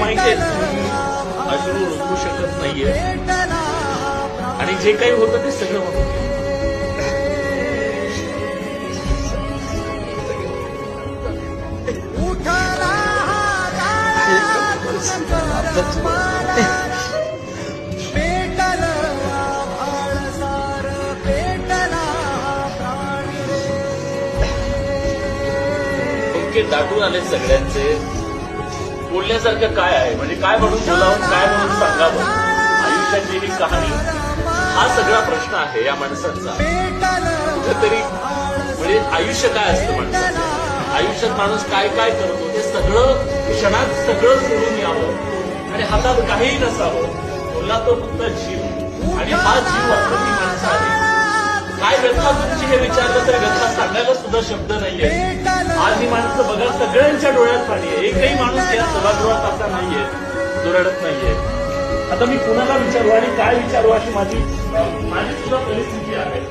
माहिती आहे तुम्ही अश्रू रोखू शकत नाहीये आणि जे काही होतं ते सगळं होतं. इतके दाटून आले सगळ्यांचे. बोलण्यासारखं काय आहे, म्हणजे काय म्हणून बोलावं, काय म्हणून सांगावं. आयुष्याची ही कहाणी, हा सगळा प्रश्न आहे या माणसांचा. कुठेतरी म्हणजे आयुष्य काय असतं माणसाचं, आयुष्यात माणूस काय काय करतो ते सगळं क्षणात सगळं सोडून यावं आणि हातात काहीही नसावं. बोलला तो फक्त जीव, आणि हा जीव वाटतो ती माणसं आहे. काय व्यथा तुमची हे विचारलं तर व्यथा सांगायला सुद्धा शब्द नाहीये. आज ही माणसं बघा, सगळ्यांच्या डोळ्यात पाणी आहे. एकही माणूस या सभागृहात असा नाहीये जो रडत नाहीये. आता मी कुणाला विचारू आणि काय विचारू अशी माझी सुद्धा परिस्थिती आहे.